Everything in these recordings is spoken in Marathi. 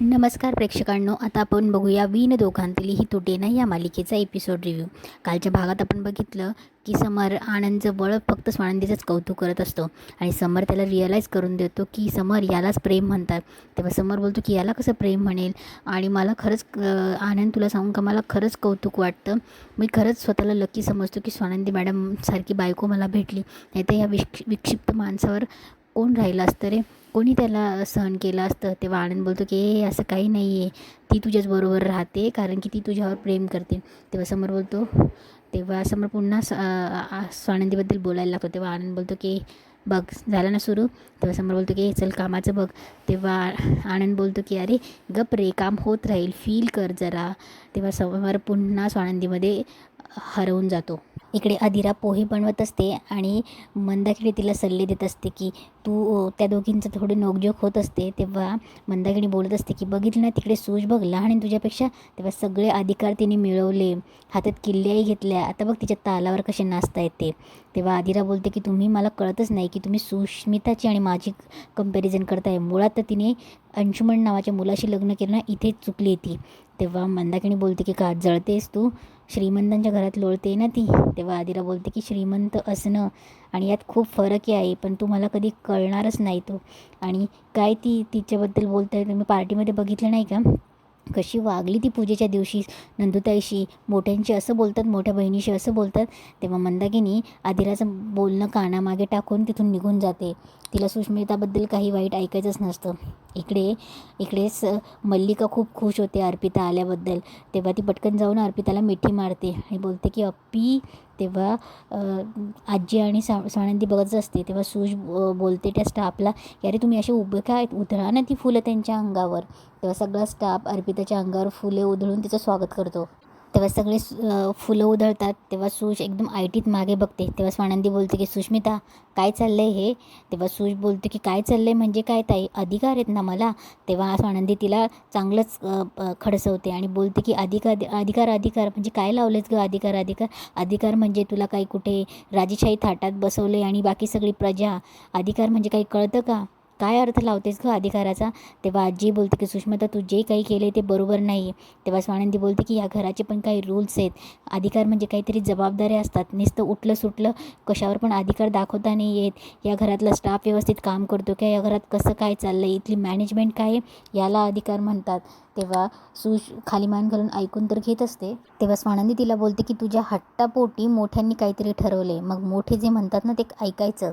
नमस्कार प्रेक्षकांनो, आता आपण बघूया वीण दोघांतील ही तुटे ना या मालिकेचा एपिसोड रिव्ह्यू. कालच्या भागात आपण बघितलं की समर आनंदचं बळ फक्त स्वानंदीचंच कौतुक करत असतो आणि समर त्याला रिअलाईज करून देतो की समर यालाच प्रेम म्हणतात. तेव्हा समर बोलतो की याला कसं प्रेम म्हणेल. आणि मला खरंच आनंद, तुला सांगू का, मला खरंच कौतुक वाटतं. मी खरंच स्वतःला लकी समजतो की स्वानंदी मॅडम सारखी बायको मला भेटली. नाही तर ह्या विक्षिप्त माणसावर कोण राहिलं असतं रे, कोणी त्याला सहन केलं असतं. तेव्हा आनंद बोलतो की असं काही नाही आहे, ती तुझ्याच बरोबर राहते कारण की ती तुझ्यावर प्रेम करते. तेव्हा समर पुन्हा स्वानंदीबद्दल बोलायला लागतो. तेव्हा आनंद बोलतो की बघ झालं ना सुरू. तेव्हा समर बोलतो की चल कामाचं बघ. तेव्हा आनंद बोलतो की अरे गप रे, काम होत राहील, फील कर जरा. तेव्हा समर पुन्हा स्वानंदीमध्ये हरवून जातो. इकडे अदिरा पोहे बनवत असते आणि मंदाकिनी तिला सल्ले देत असते की तू त्या दोघींचं थोडी नोकझोक होत असते. तेव्हा मंदाकिनी बोलत असते की बघितलं ना तिकडे सूज बघ, लहान आहे तुझ्यापेक्षा. तेव्हा सगळे अधिकार तिने मिळवले, हातात किल्ल्याही घेतल्या, आता बघ तिच्या तालावर कसे नाचता येते. तेव्हा अदिरा बोलते की तुम्ही, मला कळतच नाही की तुम्ही सुष्मिताची आणि माझी कंपॅरिझन करताय. मुळात तर तिने अंशुमन नावाच्या मुलाशी लग्न केलं ना, इथेच चुकली ती. तेव्हा मंदाकिनी बोलते की का जळतेस तू, श्रीमंतांच्या घरात लोळते ना ती. तेव्हा आदिरा बोलते की श्रीमंत असणं आणि यात खूप फरक आहे, पण तू मला कधी कळणारच नाही तो. आणि काय ती तिच्याबद्दल बोलताय, तुम्ही पार्टीमध्ये बघितलं नाही का कशी वागली ती पूजेच्या दिवशी नंदुताईशी, मोठ्यांशी असं बोलतात, मोठ्या बहिणीशी असं बोलतात. तेव्हा मंदाकिनी आदिराचं बोलणं कानामागे टाकून तिथून निघून जाते. तिला सुष्मिताबद्दल काही वाईट ऐकायचंच नसतं. इकडेच मल्लिका खूप खुश होते अर्पिता आल्याबद्दल. तेव्हा ती पटकन जाऊन अर्पिताला मिठी मारते आणि बोलते की अप्पी. तेव्हा आजी आणि स्वानंदी बघतच असते. तेव्हा सूज बोलते त्या स्टाफला की अरे तुम्ही असे उभे काय, उधळा ना ती फुलं त्यांच्या अंगावर. तेव्हा सगळा स्टाफ अर्पिताच्या अंगावर फुले उधळून तिचं स्वागत करतो. तेव्हा सगळे फुलं उधळतात. तेव्हा सूज एकदम आयटीत मागे बघते. तेव्हा स्वानंदी बोलते की सुष्मिता काय चाललं आहे हे. तेव्हा सूज बोलते की काय चाललं आहे म्हणजे काय ताई, अधिकार आहेत ना मला. तेव्हा स्वानंदी तिला चांगलंच खडसवते आणि बोलते की अधिकार अधिकार अधिकार म्हणजे काय लावलेच गं, अधिकार अधिकार अधिकार म्हणजे तुला काही कुठे राजेशाही थाटात बसवले आणि बाकी सगळी प्रजा. अधिकार म्हणजे काही कळतं का, काय अर्थ लावतेस गं अधिकाराचा. तेव्हा आजी बोलते की सुष्मिता तू जे काही केले ते बरोबर नाही. तेव्हा स्वानंदी बोलते की या घराचे पण काही रूल्स आहेत. अधिकार म्हणजे काहीतरी जबाबदाऱ्या असतात. नुसतं उठलं सुटलं कशावर पण अधिकार दाखवता नाही येत. या घरातला स्टाफ व्यवस्थित काम करतो का, या घरात कसं काय चाललं आहे, इथली मॅनेजमेंट काय आहे, याला अधिकार म्हणतात. तेव्हा सूज खाली मान घालून ऐकून तर घेत असते. तेव्हा स्वानंदी तिला बोलते की तुझ्या हट्टापोटी मोठ्यांनी काहीतरी ठरवले, मग मोठे जे म्हणतात ना ते ऐकायचं.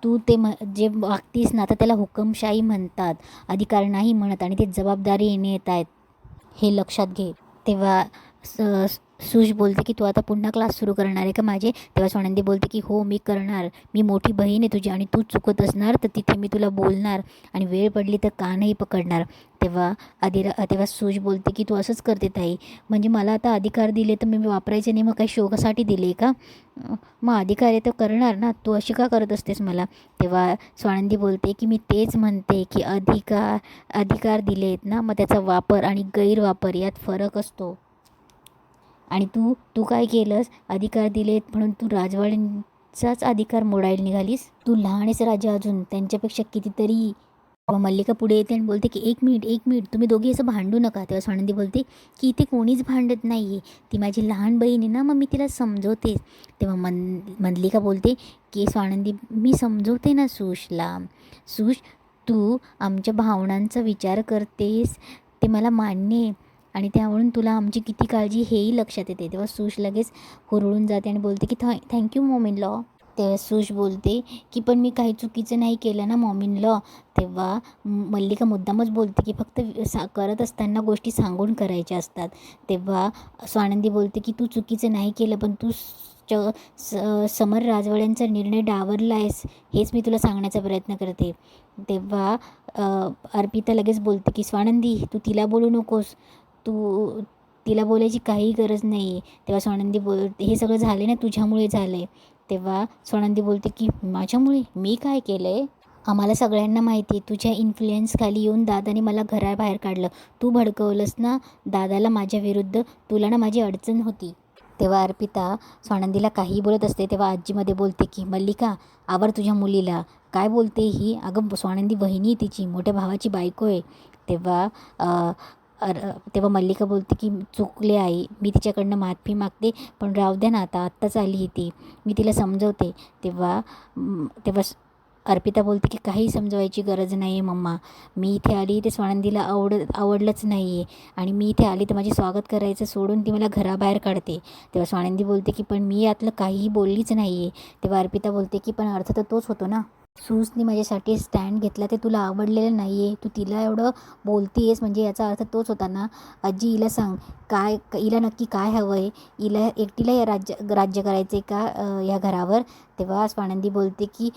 तू ते जे वागतीस ना, तर त्याला हुकमशाही म्हणतात, अधिकार नाही म्हणत. आणि ते जबाबदारी येत आहेत, हे लक्षात घे. तेव्हा सूज बोलते की तू आता पुन्हा क्लास सुरू करणार आहे का माझे. तेव्हा स्वानंदी बोलते की हो मी करणार, मी मोठी बहीण आहे तुझी आणि तू चुकत असणार तर तिथे मी तुला बोलणार आणि वेळ पडली तर कानही पकडणार. तेव्हा सूज बोलते की तू असंच करते ताई, म्हणजे मला आता अधिकार दिले तर मी वापरायचे नाही, मग काही शोकासाठी दिले का, मग अधिकार आहे तर करणार ना, तू अशी का करत असतेस मला. तेव्हा स्वानंदी बोलते की मी तेच म्हणते की अधिकार दिलेत ना, मग त्याचा वापर आणि गैरवापर यात फरक असतो. आणि तू काय केलंस, अधिकार दिलेत म्हणून तू राजवाड्यांचाच अधिकार मोडायला निघालीस. तू लहान आहेस राजा अजून त्यांच्यापेक्षा कितीतरी. मल्लिका पुढे येते आणि बोलते की एक मिनिट तुम्ही दोघी असं भांडू नका. तेव्हा स्वानंदी बोलते की इथे कोणीच भांडत नाही आहे, ती माझी लहान बहीण आहे ना, मग मी तिला समजवते. तेव्हा मल्लिका बोलते की स्वानंदी मी समजवते ना सूजला. सूज तू आमच्या भावनांचा विचार करतेस ते मला मान्य आहे आणि त्यावरून तुला आमची किती काळजी हेही लक्षात येते. तेव्हा सूज लगेच हुरळून जाते आणि बोलते की थँक्यू मॉम इन लॉ. तेव्हा सूज बोलते की पण मी काही चुकीचं नाही केलं ना मॉम इन लॉ. तेव्हा मल्लिका मुद्दामच बोलते की फक्त करत असताना गोष्टी सांगून करायच्या असतात. तेव्हा स्वानंदी बोलते की तू चुकीचं नाही केलं, पण तू समर राजवाड्यांचा निर्णय डावलला आहेस हेच मी तुला सांगण्याचा प्रयत्न करते. तेव्हा अर्पिता लगेच बोलते की स्वानंदी तू तिला बोलू नकोस, तू तिला बोलायची काही गरज नाही आहे. तेव्हा स्वानंदी बोलते हे सगळं झाले ना तुझ्यामुळे झालं आहे. तेव्हा स्वानंदी बोलते की माझ्यामुळे मी काय केलं आहे, आम्हाला सगळ्यांना माहिती आहे तुझ्या इन्फ्लुएन्स खाली येऊन दादाने मला घराबाहेर काढलं, तू भडकवलंस ना दादाला माझ्या विरुद्ध, तुला ना माझी अडचण होती. तेव्हा अर्पिता स्वानंदीला काहीही बोलत असते. तेव्हा आजीमध्ये बोलते की मल्लिका आवर तुझ्या मुलीला, काय बोलते ही, अगं स्वानंदी बहिणी तिची मोठ्या भावाची बायको आहे. तेव्हा तेव्हा मल्लिका बोलते की चुकले आई, मी तिच्याकडनं माफी मागते, पण राहू द्या ना, आत्ताच आली ती, मी तिला समजवते. तेव्हा तेव्हा अर्पिता बोलते की काही समजवायची गरज नाही आहे मम्मा, मी इथे आली ते स्वानंदीला आवडलंच नाही आहे, आणि मी इथे आली तर माझे स्वागत करायचं सोडून ती मला घराबाहेर काढते. तेव्हा स्वानंदी बोलते की पण मी यातलं काहीही बोललीच नाही आहे. तेव्हा अर्पिता बोलते की पण अर्थ तर तोच होतो ना, सूसने माझ्यासाठी स्टँड घेतला ते तुला आवडलेलं नाही आहे, तू तिला एवढं बोलती आहेस म्हणजे याचा अर्थ तोच होता ना. आजी हिला सांग, काय हिला नक्की काय हवं आहे, हिला एकटीला या राज्य करायचं आहे का या घरावर. तेव्हा स्वानंदी बोलते की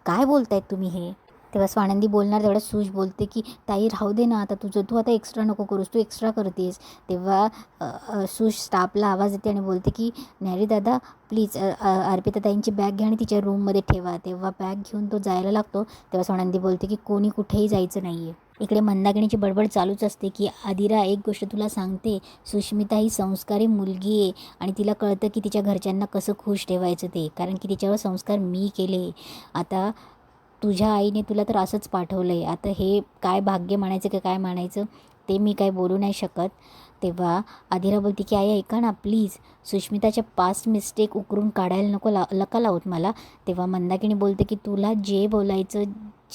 काय बोलतायत तुम्ही हे. तेव्हा स्वानंदी बोलणार तेवढं सूज बोलते की ताई राहू दे ना, आता तू आता एक्स्ट्रा नको करूस, तू एक्स्ट्रा करतेस. तेव्हा सूज स्टाफला आवाज देते आणि बोलते की नॅरी दादा प्लीज अर्पिताताईंची बॅग घ्या आणि तिच्या रूममध्ये ठेवा. तेव्हा बॅग घेऊन तो जायला लागतो. तेव्हा स्वानंदी बोलते की कोणी कुठेही जायचं नाही आहे. इकडे मंदाकिनीची बडबड चालूच असते की आदिरा एक गोष्ट तुला सांगते, सुष्मिता ही संस्कारी मुलगी आहे आणि तिला कळतं की तिच्या घरच्यांना कसं खुश ठेवायचं ते, कारण की तिच्यावर संस्कार मी केले. आता तुझ्या आईने तुला तर असंच पाठवलं आहे, आता हे काय भाग्य म्हणायचं की काय म्हणायचं ते मी काय बोलू नाही शकत. तेव्हा आदिरा बोलते की आई ऐका ना प्लीज, सुष्मिताच्या पास्ट मिस्टेक उकरून काढायला नको लका लावत मला. तेव्हा मंदाकिनी बोलते की तुला जे बोलायचं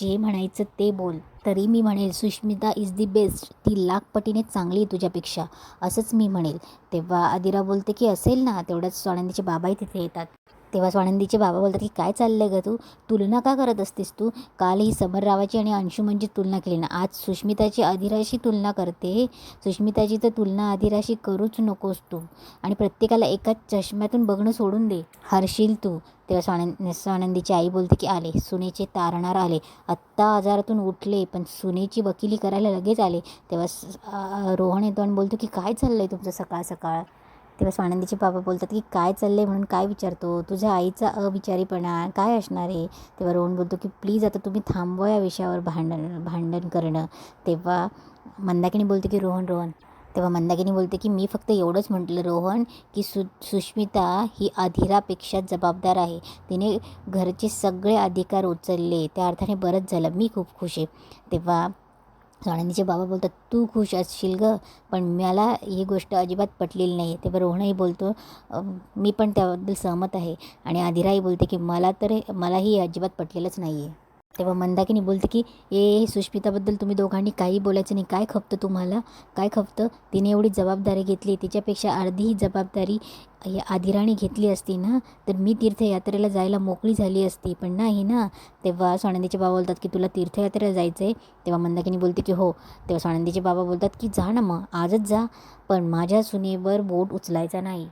जे म्हणायचं ते बोल. तरी मी म्हणेल सुष्मिता इज दी बेस्ट, ती लाखपटीने चांगली तुझ्यापेक्षा, असंच मी म्हणेल. तेव्हा आदिरा बोलते की असेल ना. तेवढ्याच स्वानंदीचे बाबाही तिथे येतात. तेव्हा स्वानंदीचे बाबा बोलतात की काय चाललं आहे गं, तू तुलना का करत असतेस तू, काल ही समर रावाची आणि अंशुमनची तुलना केली ना, आज सुष्मिताची आदिराशी तुलना करते. सुष्मिताची तर तुलना आदिराशी करूच नकोस तू, आणि प्रत्येकाला एकाच चष्म्यातून बघणं सोडून दे, हरशील तू. तेव्हा स्वानंदीची आई बोलते की आले सुनेचे तारणार आले, आत्ता आजारातून उठले पण सुनेची वकिली करायला लगेच आले. तेव्हा रोहन येतो आणि बोलतो की काय चाललं आहे तुमचं सकाळ सकाळ. तेव्हा स्वानंदीचे बाबा बोलतात की काय चाललं आहे म्हणून काय विचारतो, तुझ्या आईचा अविचारीपणा काय असणार आहे. तेव्हा रोहन बोलतो की प्लीज आता तुम्ही थांबवा या विषयावर भांडण करणं. तेव्हा मंदाकिनी बोलते की रोहन. तेव्हा मंदाकिनी बोलते की मी फक्त एवढंच म्हटलं रोहन की सुष्मिता ही आधिरापेक्षा जबाबदार आहे, तिने घरचे सगळे अधिकार उचलले, त्या अर्थाने बरंच झालं, मी खूप खुश आहे. तेव्हा स्वानंदीचे बाबा बोलतात तू खुश असशील गं, पण मला ही गोष्ट अजिबात पटलेली नाही. तेव्हा रोहनही बोलतो मी पण त्याबद्दल सहमत आहे, आणि आदिराही बोलते की मलाही अजिबात पटलेलंच नाही आहे. तेव्हा मंदाकिनी बोलते की सुष्मिताबद्दल तुम्ही दोघांनी काही बोलायचं नाही, काय खपतं तुम्हाला, काय खपतं, तिने एवढी जबाबदारी घेतली, तिच्यापेक्षा अर्धी ही जबाबदारी आदिराने घेतली असती ना तर मी तीर्थयात्रेला जायला मोकळी झाली असती, पण नाही ना. तेव्हा स्वानंदीचे बाबा बोलतात की तुला तीर्थयात्रेला जायचं आहे. तेव्हा मंदाकिनी बोलते की हो. तेव्हा स्वानंदीचे बाबा बोलतात की जा ना मग, आजच जा, पण माझ्या सुनेवर बोट उचलायचा नाही.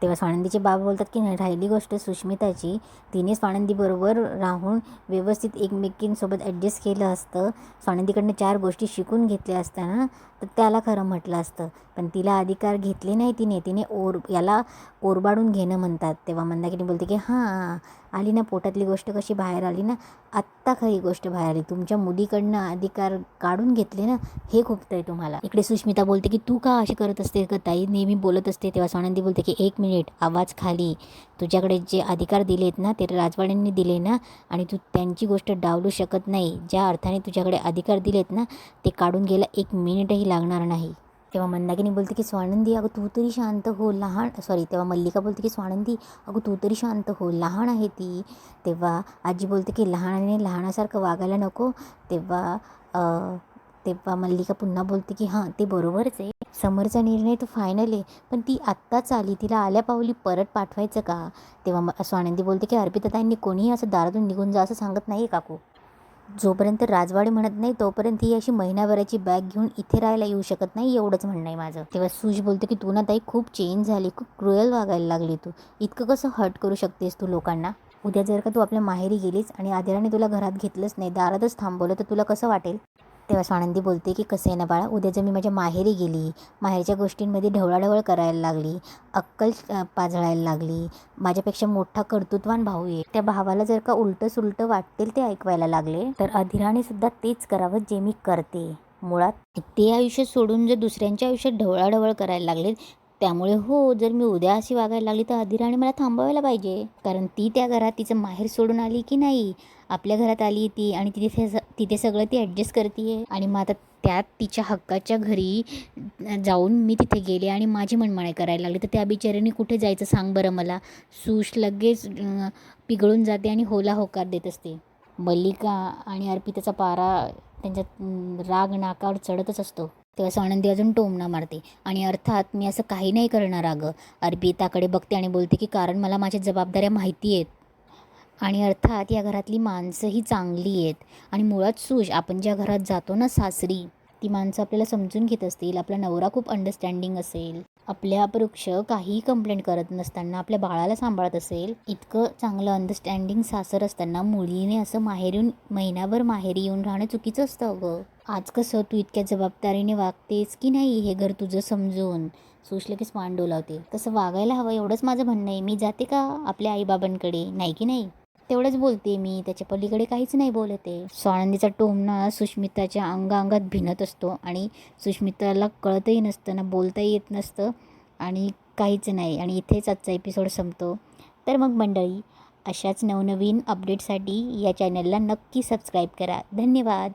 तेव्हा स्वानंदीचे बाबा बोलतात की नाही, राहिली गोष्ट सुष्मिताची, तिने स्वानंदीबरोबर राहून व्यवस्थित एकमेकींसोबत ॲडजस्ट केलं असतं, स्वानंदीकडनं 4 गोष्टी शिकून घेतल्या असत्या तर त्याला खरं म्हटलं असतं, पण तिला अधिकार घेतले नाही तिने याला ओरबाडून घेणं म्हणतात. तेव्हा मंदाकिनी बोलते की हां आली ना, पोटातली गोष्ट कशी बाहेर आली ना, आत्ता खरी गोष्ट बाहेर आली, तुमच्या मुलीकडनं अधिकार काढून घेतले ना, हे खूपतंय तुम्हाला. इकडे सुष्मिता बोलते की तू का अशी करत असते का ताई, नेहमी बोलत असते. तेव्हा स्वानंदी बोलते की 1 मिनिट, आवाज खाली, तुझ्याकडे जे अधिकार दिलेत ना ते राजवाड्यांनी दिले ना, आणि तू त्यांची गोष्ट डावलू शकत नाही. ज्या अर्थाने तुझ्याकडे अधिकार दिलेत ना ते काढून घ्यायला 1 मिनिटही लागणार नाही. तेव्हा मंदाकिनी बोलते की स्वानंदी अगं तू तरी शांत हो, तेव्हा मल्लिका बोलते की स्वानंदी अगं तू तरी शांत हो, लहान आहे ती. तेव्हा आजी बोलते की लहानाने लहानासारखं वागायला नको. तेव्हा मल्लिका पुन्हा बोलते की हां ते बरोबरच आहे, समोरचा निर्णय तो फायनल आहे, पण ती आत्ताच आली, तिला आल्या पावली परत पाठवायचं का. तेव्हा स्वानंदी बोलते की अर्पिताताईंनी कोणीही असं दारातून निघून जा असं सांगत नाही काकू, जोपर्यंत राजवाडे म्हणत नाही तोपर्यंत ही अशी महिनाभराची बॅग घेऊन इथे राहायला येऊ शकत नाही, एवढंच म्हणणं आहे माझं. तेव्हा सुश बोलते की तू ना ताई खूप चेंज झाली, खूप क्रुएल वागायला लागली, तू इतकं कसं हर्ट करू शकतेस तू लोकांना. उद्या जर का तू आपल्या माहेरी गेलीस आणि आदिराने तुला घरात घेतलंच नाही, दारातच थांबवलं तर तुला कसं वाटेल. तेव्हा स्वानंदी बोलते की कसं आहे ना बाळा, उद्या जर मी माझ्या माहेरी गेली, माहेरच्या गोष्टींमध्ये ढवळाढवळ करायला लागली, अक्कल पाजळायला लागली, माझ्यापेक्षा मोठा कर्तृत्वान भाऊ आहे, त्या भावाला जर का उलटं सुलटं वाटेल ते ऐकवायला लागले तर अधिराने सुद्धा तेच करावं जे मी करते. मुळात ते आयुष्य सोडून जर दुसऱ्यांच्या आयुष्यात ढवळाढवळ करायला लागले, त्यामुळे हो जर मी उद्या अशी वागायला लागली तर अधिराने मला थांबवायला पाहिजे, कारण ती त्या घरात तिचं माहेर सोडून आली की नाही, आपल्या घरात आली ती, आणि तिथे सगळं ती ॲडजस्ट करते आहे. आणि मग आता त्यात तिच्या हक्काच्या घरी जाऊन मी तिथे गेले आणि माझी मनमाणी करायला लागली. तर त्या बिचाऱ्याने कुठे जायचं सांग बरं मला. सुश लगेच पिघळून जाते आणि होला होकार देत असते. मल्लिका आणि अर्पिताचा पारा त्यांच्यात राग नाकावर चढतच असतो. तेव्हा स्वानंदी अजून टोमणा मारते आणि अर्थात मी असं काही नाही करणार अगं. अर्पिताकडे बघते आणि बोलते की कारण मला माझ्या जबाबदाऱ्या माहिती आहेत आणि अर्थात या घरातली माणसंही चांगली आहेत. आणि मुळात सुश, आपण ज्या घरात जातो ना सासरी, ती माणसं आपल्याला समजून घेत असतील. आपला नवरा खूप अंडरस्टँडिंग असेल, आपल्या अपरोक्ष काहीही कंप्लेंट करत नसताना आपल्या बाळाला सांभाळत असेल. इतकं चांगलं अंडरस्टँडिंग सासर असताना मुलीने असं माहेर येऊन महिनाभर माहेरी येऊन राहणं चुकीचं असतं अगं. आज कसं तू इतक्या जबाबदारीने वागतेस की नाही हे घर तुझं समजून. सुश लगेच मान डोलावते. तसं वागायला हवं एवढंच माझं म्हणणं आहे. मी जाते का आपल्या आईबाबांकडे, नाही की नाही, तेवढंच बोलते मी, त्याच्या पलीकडे काहीच नाही बोलते. स्वानंदीचा टोमणा सुष्मिताच्या अंगात भिनत असतो आणि सुष्मिताला कळतही नसतं ना, बोलताही येत नसतं आणि काहीच नाही. आणि इथेच आजचा एपिसोड संपतो. तर मग मंडळी, अशाच नवनवीन अपडेटसाठी या चॅनलला नक्की सबस्क्राईब करा. धन्यवाद.